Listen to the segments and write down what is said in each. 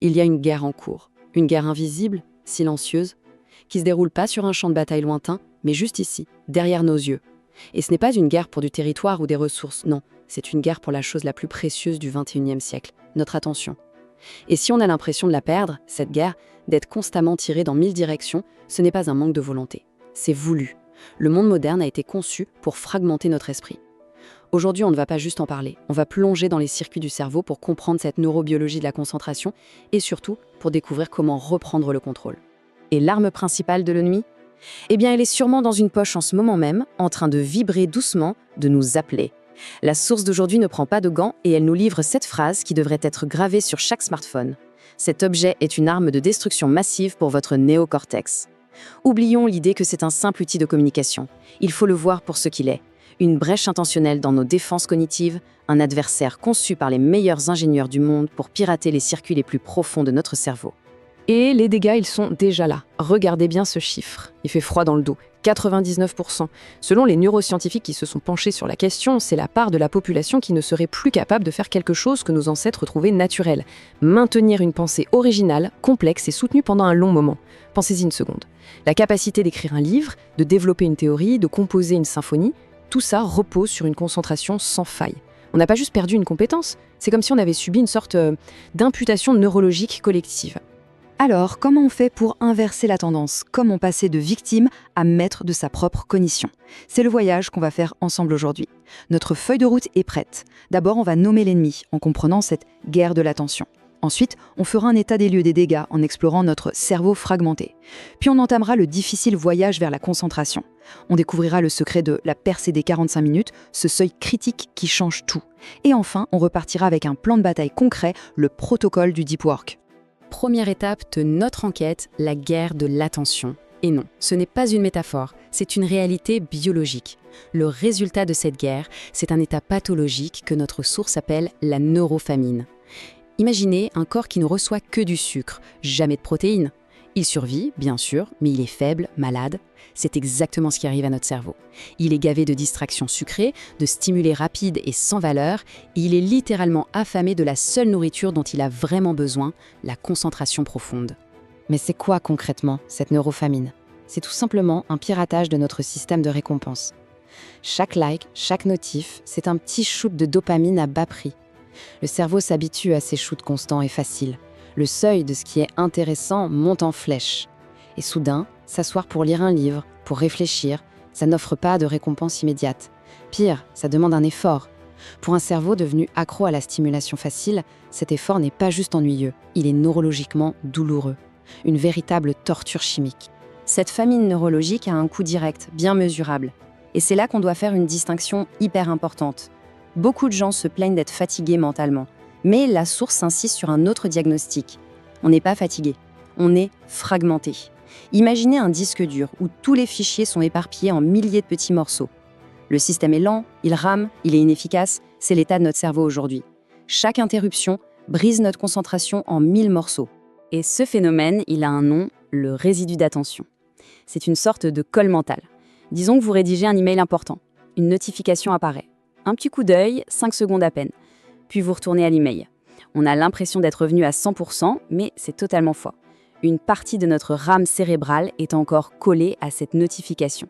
Il y a une guerre en cours, une guerre invisible, silencieuse, qui se déroule pas sur un champ de bataille lointain, mais juste ici, derrière nos yeux. Et ce n'est pas une guerre pour du territoire ou des ressources, non, c'est une guerre pour la chose la plus précieuse du XXIe siècle, notre attention. Et si on a l'impression de la perdre, cette guerre, d'être constamment tirée dans 1000 directions, ce n'est pas un manque de volonté, c'est voulu. Le monde moderne a été conçu pour fragmenter notre esprit. Aujourd'hui, on ne va pas juste en parler, on va plonger dans les circuits du cerveau pour comprendre cette neurobiologie de la concentration et surtout pour découvrir comment reprendre le contrôle. Et l'arme principale de l'ennemi ? Eh bien, elle est sûrement dans une poche en ce moment même, en train de vibrer doucement, de nous appeler. La source d'aujourd'hui ne prend pas de gants et elle nous livre cette phrase qui devrait être gravée sur chaque smartphone. Cet objet est une arme de destruction massive pour votre néocortex. Oublions l'idée que c'est un simple outil de communication. Il faut le voir pour ce qu'il est. Une brèche intentionnelle dans nos défenses cognitives, un adversaire conçu par les meilleurs ingénieurs du monde pour pirater les circuits les plus profonds de notre cerveau. Et les dégâts, ils sont déjà là. Regardez bien ce chiffre. Il fait froid dans le dos. 99%. Selon les neuroscientifiques qui se sont penchés sur la question, c'est la part de la population qui ne serait plus capable de faire quelque chose que nos ancêtres trouvaient naturel. Maintenir une pensée originale, complexe et soutenue pendant un long moment. Pensez-y une seconde. La capacité d'écrire un livre, de développer une théorie, de composer une symphonie, tout ça repose sur une concentration sans faille. On n'a pas juste perdu une compétence, c'est comme si on avait subi une sorte d'imputation neurologique collective. Alors, comment on fait pour inverser la tendance? Comment passer de victime à maître de sa propre cognition? C'est le voyage qu'on va faire ensemble aujourd'hui. Notre feuille de route est prête. D'abord, on va nommer l'ennemi en comprenant cette guerre de l'attention. Ensuite, on fera un état des lieux des dégâts en explorant notre cerveau fragmenté. Puis on entamera le difficile voyage vers la concentration. On découvrira le secret de la percée des 45 minutes, ce seuil critique qui change tout. Et enfin, on repartira avec un plan de bataille concret, le protocole du deep work. Première étape de notre enquête, la guerre de l'attention. Et non, ce n'est pas une métaphore, c'est une réalité biologique. Le résultat de cette guerre, c'est un état pathologique que notre source appelle la neurofamine. Imaginez un corps qui ne reçoit que du sucre, jamais de protéines. Il survit, bien sûr, mais il est faible, malade. C'est exactement ce qui arrive à notre cerveau. Il est gavé de distractions sucrées, de stimulés rapides et sans valeur, et il est littéralement affamé de la seule nourriture dont il a vraiment besoin, la concentration profonde. Mais c'est quoi concrètement cette neurofamine ? C'est tout simplement un piratage de notre système de récompense. Chaque like, chaque notif, c'est un petit shoot de dopamine à bas prix. Le cerveau s'habitue à ces shoots constants et faciles. Le seuil de ce qui est intéressant monte en flèche. Et soudain, s'asseoir pour lire un livre, pour réfléchir, ça n'offre pas de récompense immédiate. Pire, ça demande un effort. Pour un cerveau devenu accro à la stimulation facile, cet effort n'est pas juste ennuyeux, il est neurologiquement douloureux. Une véritable torture chimique. Cette famine neurologique a un coût direct, bien mesurable. Et c'est là qu'on doit faire une distinction hyper importante. Beaucoup de gens se plaignent d'être fatigués mentalement. Mais la source insiste sur un autre diagnostic. On n'est pas fatigué, on est fragmenté. Imaginez un disque dur où tous les fichiers sont éparpillés en milliers de petits morceaux. Le système est lent, il rame, il est inefficace, c'est l'état de notre cerveau aujourd'hui. Chaque interruption brise notre concentration en 1000 morceaux. Et ce phénomène, il a un nom, le résidu d'attention. C'est une sorte de colle mental. Disons que vous rédigez un email important. Une notification apparaît. Un petit coup d'œil, 5 secondes à peine. Puis vous retournez à l'email. On a l'impression d'être revenu à 100%, mais c'est totalement faux. Une partie de notre rame cérébrale est encore collée à cette notification.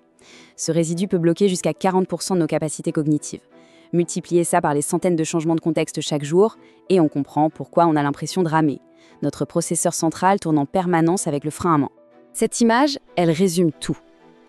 Ce résidu peut bloquer jusqu'à 40% de nos capacités cognitives. Multipliez ça par les centaines de changements de contexte chaque jour, et on comprend pourquoi on a l'impression de ramer. Notre processeur central tourne en permanence avec le frein à main. Cette image, elle résume tout.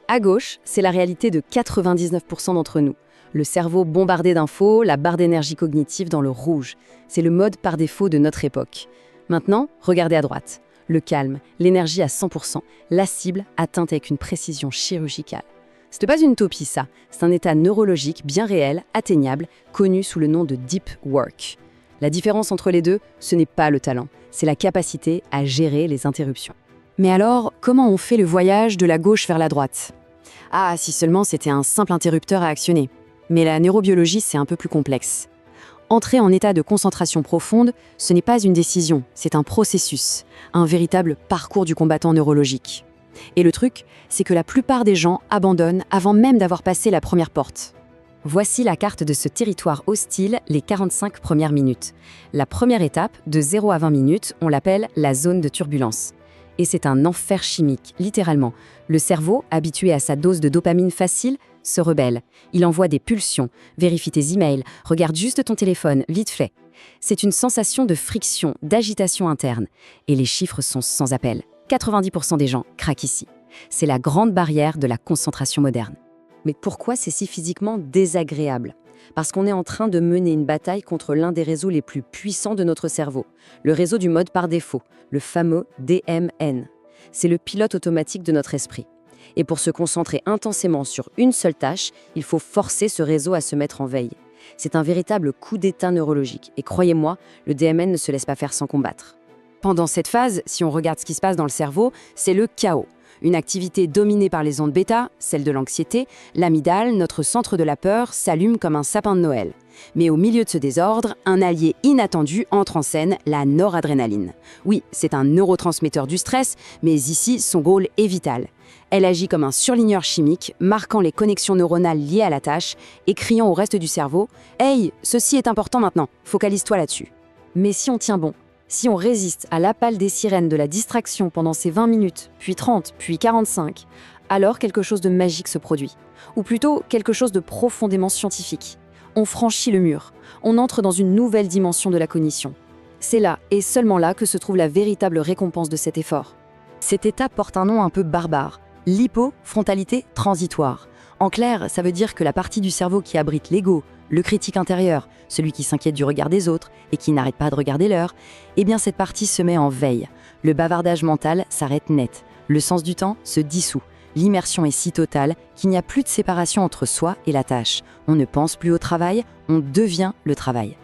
À gauche, c'est la réalité de 99% d'entre nous. Le cerveau bombardé d'infos, la barre d'énergie cognitive dans le rouge. C'est le mode par défaut de notre époque. Maintenant, regardez à droite. Le calme, l'énergie à 100%, la cible atteinte avec une précision chirurgicale. Ce n'est pas une utopie ça, c'est un état neurologique bien réel, atteignable, connu sous le nom de deep work. La différence entre les deux, ce n'est pas le talent, c'est la capacité à gérer les interruptions. Mais alors, comment on fait le voyage de la gauche vers la droite ? Ah, si seulement c'était un simple interrupteur à actionner. Mais la neurobiologie, c'est un peu plus complexe. Entrer en état de concentration profonde, ce n'est pas une décision, c'est un processus, un véritable parcours du combattant neurologique. Et le truc, c'est que la plupart des gens abandonnent avant même d'avoir passé la première porte. Voici la carte de ce territoire hostile les 45 premières minutes. La première étape, de 0 à 20 minutes, on l'appelle la zone de turbulence. Et c'est un enfer chimique, littéralement. Le cerveau, habitué à sa dose de dopamine facile, se rebelle. Il envoie des pulsions, vérifie tes emails, regarde juste ton téléphone, vite fait. C'est une sensation de friction, d'agitation interne. Et les chiffres sont sans appel. 90% des gens craquent ici. C'est la grande barrière de la concentration moderne. Mais pourquoi c'est si physiquement désagréable ? Parce qu'on est en train de mener une bataille contre l'un des réseaux les plus puissants de notre cerveau, le réseau du mode par défaut, le fameux DMN. C'est le pilote automatique de notre esprit. Et pour se concentrer intensément sur une seule tâche, il faut forcer ce réseau à se mettre en veille. C'est un véritable coup d'état neurologique. Et croyez-moi, le DMN ne se laisse pas faire sans combattre. Pendant cette phase, si on regarde ce qui se passe dans le cerveau, c'est le chaos. Une activité dominée par les ondes bêta, celle de l'anxiété, l'amygdale, notre centre de la peur, s'allume comme un sapin de Noël. Mais au milieu de ce désordre, un allié inattendu entre en scène, la noradrénaline. Oui, c'est un neurotransmetteur du stress, mais ici, son rôle est vital. Elle agit comme un surligneur chimique, marquant les connexions neuronales liées à la tâche et criant au reste du cerveau « Hey, ceci est important maintenant, focalise-toi là-dessus ». Mais si on tient bon, si on résiste à l'appel des sirènes de la distraction pendant ces 20 minutes, puis 30, puis 45, alors quelque chose de magique se produit. Ou plutôt, quelque chose de profondément scientifique. On franchit le mur, on entre dans une nouvelle dimension de la cognition. C'est là, et seulement là, que se trouve la véritable récompense de cet effort. Cet état porte un nom un peu barbare, l'hypofrontalité transitoire. En clair, ça veut dire que la partie du cerveau qui abrite l'ego, le critique intérieur, celui qui s'inquiète du regard des autres et qui n'arrête pas de regarder l'heure, eh bien cette partie se met en veille. Le bavardage mental s'arrête net. Le sens du temps se dissout. L'immersion est si totale qu'il n'y a plus de séparation entre soi et la tâche. On ne pense plus au travail, on devient le travail.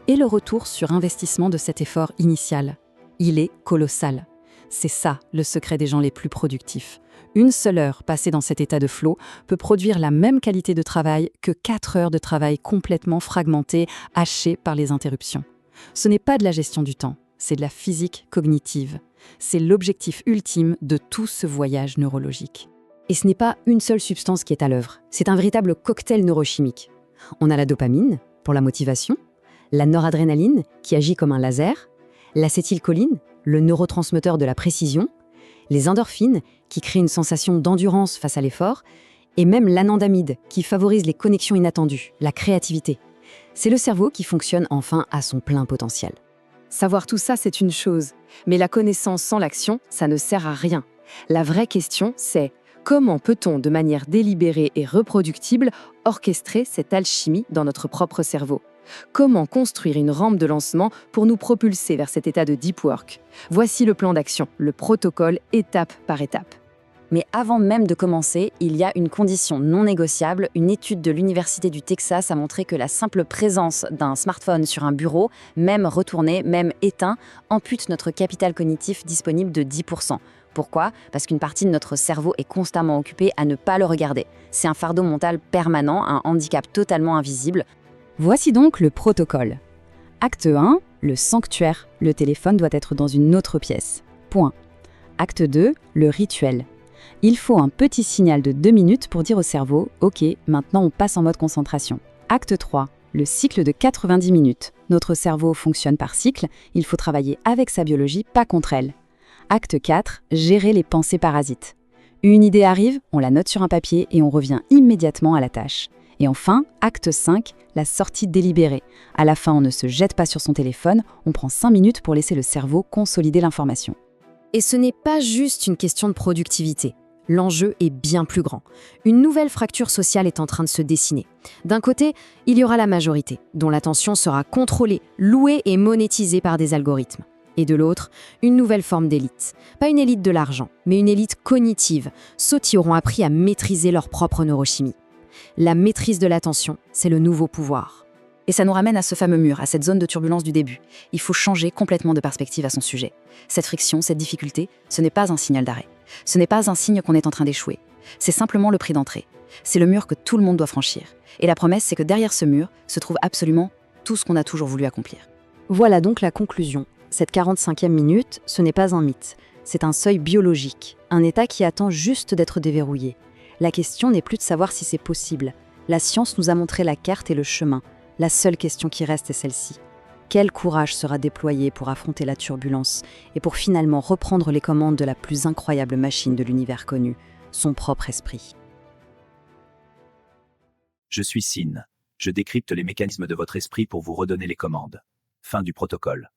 Et le retour sur investissement de cet effort initial, il est colossal. C'est ça le secret des gens les plus productifs. Une seule heure passée dans cet état de flow peut produire la même qualité de travail que 4 heures de travail complètement fragmentées, hachées par les interruptions. Ce n'est pas de la gestion du temps, c'est de la physique cognitive. C'est l'objectif ultime de tout ce voyage neurologique. Et ce n'est pas une seule substance qui est à l'œuvre, c'est un véritable cocktail neurochimique. On a la dopamine, pour la motivation, la noradrénaline, qui agit comme un laser, l'acétylcholine, le neurotransmetteur de la précision, les endorphines, qui créent une sensation d'endurance face à l'effort, et même l'anandamide, qui favorise les connexions inattendues, la créativité. C'est le cerveau qui fonctionne enfin à son plein potentiel. Savoir tout ça, c'est une chose, mais la connaissance sans l'action, ça ne sert à rien. La vraie question, c'est comment peut-on, de manière délibérée et reproductible, orchestrer cette alchimie dans notre propre cerveau ? Comment construire une rampe de lancement pour nous propulser vers cet état de deep work ? Voici le plan d'action, le protocole étape par étape. Mais avant même de commencer, il y a une condition non négociable. Une étude de l'Université du Texas a montré que la simple présence d'un smartphone sur un bureau, même retourné, même éteint, ampute notre capital cognitif disponible de 10%. Pourquoi ? Parce qu'une partie de notre cerveau est constamment occupée à ne pas le regarder. C'est un fardeau mental permanent, un handicap totalement invisible. Voici donc le protocole. Acte 1, le sanctuaire. Le téléphone doit être dans une autre pièce. Point. Acte 2, le rituel. Il faut un petit signal de 2 minutes pour dire au cerveau « Ok, maintenant on passe en mode concentration ». Acte 3, le cycle de 90 minutes. Notre cerveau fonctionne par cycle, il faut travailler avec sa biologie, pas contre elle. Acte 4, gérer les pensées parasites. Une idée arrive, on la note sur un papier et on revient immédiatement à la tâche. Et enfin, acte 5, la sortie délibérée. À la fin, on ne se jette pas sur son téléphone, on prend 5 minutes pour laisser le cerveau consolider l'information. Et ce n'est pas juste une question de productivité. L'enjeu est bien plus grand. Une nouvelle fracture sociale est en train de se dessiner. D'un côté, il y aura la majorité, dont l'attention sera contrôlée, louée et monétisée par des algorithmes. Et de l'autre, une nouvelle forme d'élite. Pas une élite de l'argent, mais une élite cognitive, ceux qui auront appris à maîtriser leur propre neurochimie. La maîtrise de l'attention, c'est le nouveau pouvoir. Et ça nous ramène à ce fameux mur, à cette zone de turbulence du début. Il faut changer complètement de perspective à son sujet. Cette friction, cette difficulté, ce n'est pas un signal d'arrêt. Ce n'est pas un signe qu'on est en train d'échouer. C'est simplement le prix d'entrée. C'est le mur que tout le monde doit franchir. Et la promesse, c'est que derrière ce mur se trouve absolument tout ce qu'on a toujours voulu accomplir. Voilà donc la conclusion. Cette 45e minute, ce n'est pas un mythe. C'est un seuil biologique, un état qui attend juste d'être déverrouillé. La question n'est plus de savoir si c'est possible, La science nous a montré la carte et le chemin. La seule question qui reste est celle-ci. Quel courage sera déployé pour affronter la turbulence et pour finalement reprendre les commandes de la plus incroyable machine de l'univers connu, son propre esprit? Je suis Sin. Je décrypte les mécanismes de votre esprit pour vous redonner les commandes. Fin du protocole.